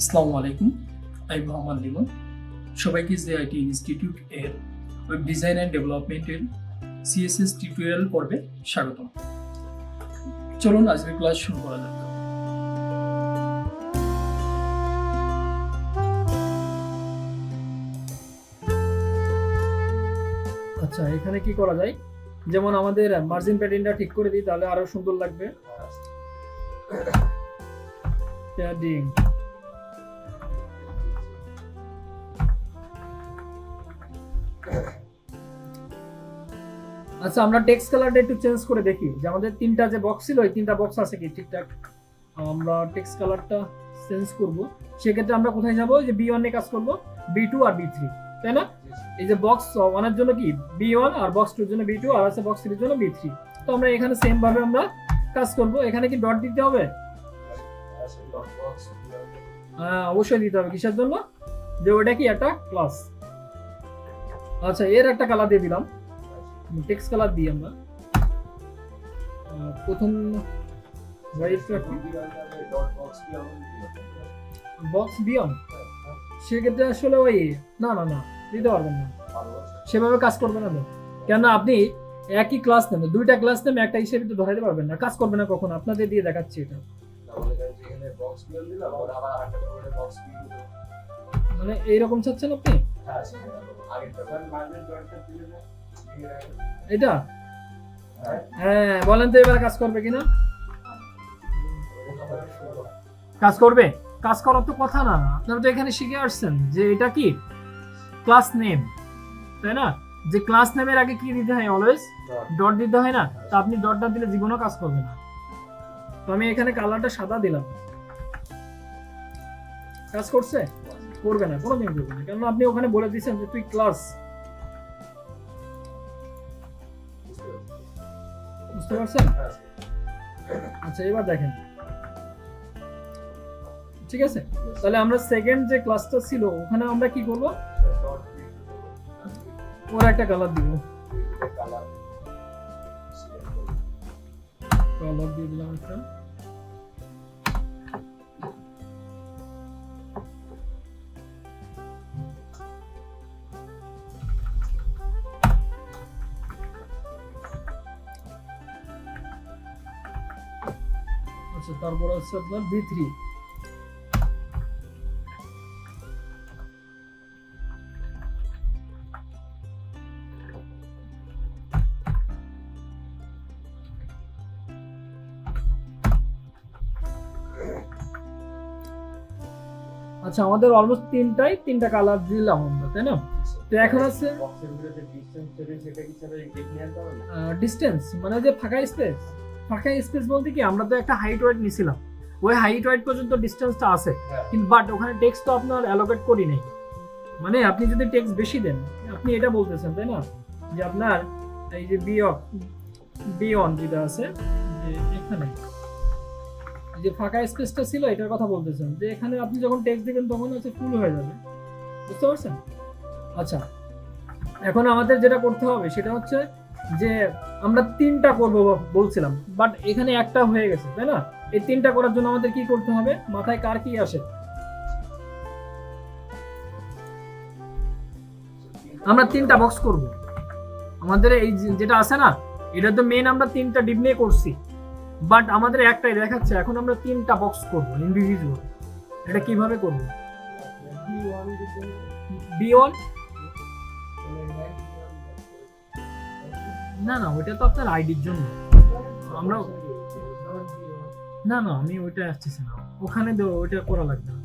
আসসালামু আলাইকুম, আমি মোহাম্মদ লিমন। সবাইকে জেআইটি ইনস্টিটিউট এর ওয়েব ডিজাইন অ্যান্ড ডেভেলপমেন্টের সিএসএস টিউটোরিয়াল পর্বে স্বাগতম। চলুন আজকের ক্লাস শুরু করা যাক। আচ্ছা, এখানে কি করা যায়? যেমন আমাদের মার্জিন প্যাডিংটা ঠিক করে দিই, তাহলে আরো সুন্দর লাগবে। প্যাডিং আচ্ছা, আমরা টেক্সট কালারটা একটু চেঞ্জ করে দেখি যে আমাদের তিনটা যে বক্স ছিল ওই তিনটা বক্স আছে কি ঠিকঠাক। আমরা টেক্সট কালারটা চেঞ্জ করব, সেক্ষেত্রে আমরা কোথায় যাব? যে B1 এ কাজ করব, B2 আর B3, তাই না? এই যে বক্স 1 এর জন্য কি B1 আর বক্স 2 এর জন্য B2 আর আছে বক্স 3 এর জন্য B3। তো আমরা এখানে সেম ভাবে আমরা কাজ করব। এখানে কি ডট দিতে হবে? হ্যাঁ, অবশ্যই দিতে হবে। কিসের জন্য? যে ওটা কি একটা ক্লাস। আচ্ছা, এর একটা কালার দিয়ে দিলাম, টেক্সট কালার দিই আমরা। প্রথম বক্স B1, সেক্ষেত্রে আসলে ওই না না না দিতে পারবেন না, সেভাবে কাজ করবে না। কেন আপনি একই ক্লাস নেবে, দুইটা ক্লাস নেবে, একটা হিসেবে তো ধরাইতে পারবেন না, কাজ করবে না কখন। আপনাদের দিয়ে দেখাচ্ছি এটা। মানে এইরকম চাচ্ছেন আপনি? এটা হ্যাঁ, বলেন তো এবার কাজ করবে কিনা? কাজ করবে? কাজ করার তো কথা না, আপনারা তো এখানে শিখে আসছেন যে এটা কি ক্লাস নেম, তাই না? যে ক্লাস নেমের আগে কি দিতে হয়? অলওয়েজ ডট দিতে হয় না? তো আপনি ডটটা দিলে জীবনও কাজ করবে না। তো আমি এখানে কালারটা সাদা দিলাম, কাজ করছে? করবে না, কোনোদিন করবে না, কারণ আপনি ওখানে বলে দিয়েছেন যে তুই ক্লাস। বুঝতে পারছেন? আচ্ছা, এবার দেখেন, ঠিক আছে? তাহলে আমরা সেকেন্ড যে ক্লাসটা ছিল ওখানে আমরা কি করব? ওর একটা কালার দিব, কালার দিয়ে দিলাম একটা। আচ্ছা, তারপর হচ্ছে আপনার B3। আচ্ছা, আমাদের অলমোস্ট তিনটা কালার দিলাম আমরা, তাই না? তো এখন আছে ডিসটেন্স, মানে যে ফাঁকা স্পেস। ফাঁকা স্পেস বলতে কি, আমরা তো একটা হাইট ওয়েট নিছিলাম, ওই হাইট ওয়েট পর্যন্ত ডিসটেন্সটা আছে, কিন্তু বাট ওখানে টেক্সট তো আপনার অ্যালোকেট করি নাই। মানে আপনি যদি টেক্সট বেশি দেন, আপনি এটা বলতেছেন, তাই না? যে আপনার এই যে B1 যেটা আছে, যে এখানে যে ফাঁকা স্পেসটা ছিল এটার কথা বলতেছেন, যে এখানে আপনি যখন টেক্সট দিবেন তখন হচ্ছে ফুল হয়ে যাবে। বুঝতে পারছেন? আচ্ছা, এখন আমাদের যেটা করতে হবে সেটা হচ্ছে যে আমরা তিনটা করব বলছিলাম, বাট এখানে একটা হয়ে গেছে, তাই না? এই তিনটা করার জন্য আমাদের কি করতে হবে? মাথায় কার কি আসে? আমরা তিনটা বক্স করব। আমাদের এই যেটা আছে না, এটা তো মেন আমরা তিনটা ডিপ নিয়ে করছি, বাট আমাদের একটাই দেখাচ্ছে। এখন আমরা তিনটা বক্স করব ইন্ডিভিজুয়াল। এটা কিভাবে করব? B1 না না, ওটা তো আপনার আইডির জন্য। আমরা না না, আমি ওইটা আসতেছি না, ওখানে ওইটা করা লাগবে না।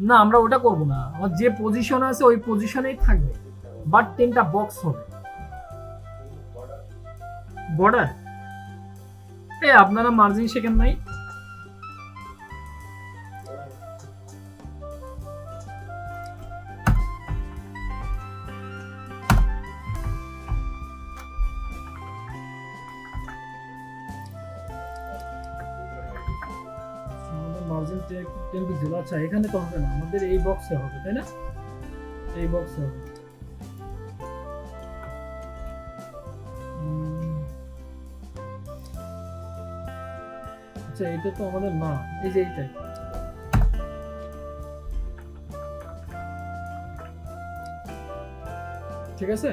না, আমরা ওটা করব না, আমার যে পজিশন আছে ওই পজিশনেই থাকবে, বাট তিনটা বক্স হবে। বর্ডার আপনারা মার্জিন শেখেন নাই? মার্জিন টেম্পি ছিল। আচ্ছা, এখানে তো হবে না, আমাদের এই বক্সে হবে, তাই না? এই বক্সে হবে। আচ্ছা, এটা তো আমাদের না, এই যে এইটাই ঠিক আছে?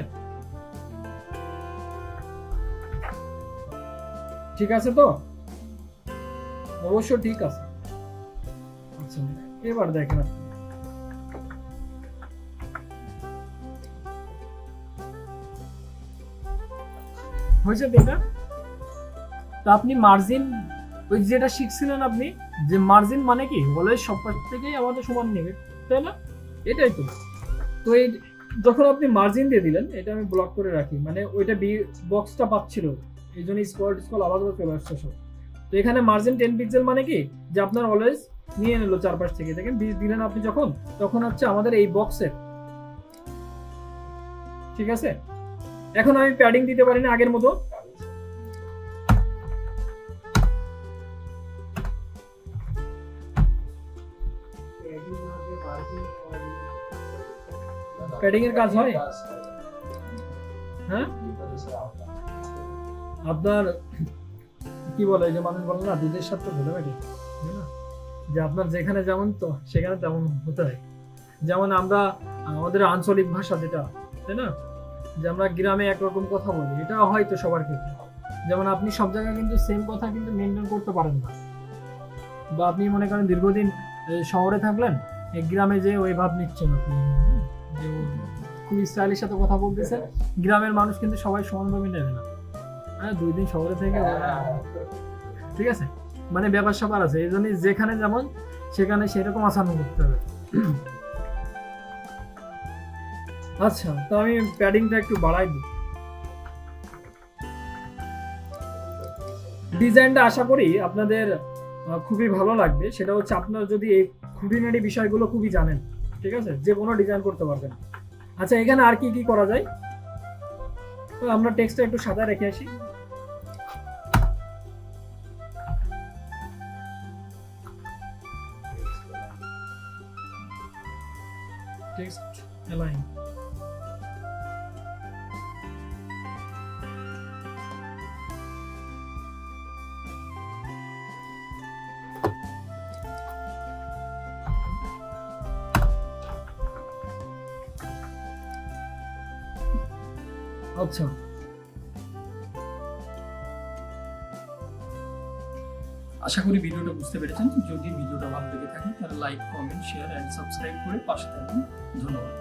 ঠিক আছে তো? অবশ্য ঠিক আছে। আচ্ছা, এবার দেখেন আপনি। হয়েছে এটা? তো আপনি মার্জিন, ওই যেটা শিখছিলেন আপনি, যে মার্জিন মানে কি, অলওয়েজ সব পাশ থেকেই আমাদের সমান নেবে, তাই না? এটাই তো। তো এই যখন আপনি মার্জিন দিয়ে দিলেন, এটা আমি ব্লক করে রাখি, মানে ওইটা বক্সটা পাচ্ছিল, এই জন্য স্কল আলাদা চলে আসছে সব। তো এখানে মার্জিন 10 পিক্সেল মানে কি, যে আপনার অলওয়েজ নিয়ে নিল চারপাশ থেকে, দেখেন 20 দিলেন আপনি যখন, তখন হচ্ছে আমাদের এই বক্সের, ঠিক আছে? এখন আমি প্যাডিং দিতে পারি না আগের মতো। প্যাডিং এর কাজ হয়? হ্যাঁ, আপনার কি বলে, যে মানুষ বলে না, দুধের সাথে তো ভুলে বেটে, তাই না? যে আপনার যেখানে যেমন তো সেখানে তেমন হতে হয়। যেমন আমরা আমাদের আঞ্চলিক ভাষা যেটা, তাই না, যে আমরা গ্রামে একরকম কথা বলি, এটা হয়তো সবার ক্ষেত্রে। যেমন আপনি সব জায়গায় কিন্তু সেম কথা কিন্তু মেনটেন করতে পারেন না, বা আপনি মনে করেন দীর্ঘদিন শহরে থাকলেন, এক গ্রামে যে ওই ভাব নিচ্ছেন আপনি, যে খুব স্টাইলের সাথে কথা বলতেছেন, গ্রামের মানুষ কিন্তু সবাই সমানভাবে নেবে না। হ্যাঁ, 2 দিন শহরে থেকে, ঠিক আছে, মানে ব্যাপার স্যাপার আছে, এই জন্য যেখানে যেমন সেখানে সেরকম আচরণ করতে হবে। আচ্ছা, তো আমি প্যাডিংটা একটু বাড়াই দিই। ডিজাইনটা আশা করি আপনাদের খুবই ভালো লাগবে। সেটা হচ্ছে আপনারা যদি এই খুঁটিনাটি বিষয়গুলো খুবই জানেন, ঠিক আছে, যে কোনো ডিজাইন করতে পারবেন। আচ্ছা, এখানে আর কি কি করা যায়? তো আমরা টেক্সটটা একটু সাদা রেখে আসি। Text align. আচ্ছা, আশা করি ভিডিওটা বুঝতে পেরেছেন। যদি ভিডিওটা ভালো লেগে থাকে তাহলে like, comment, share and subscribe করে পাশে থাকবেন। ধন্যবাদ।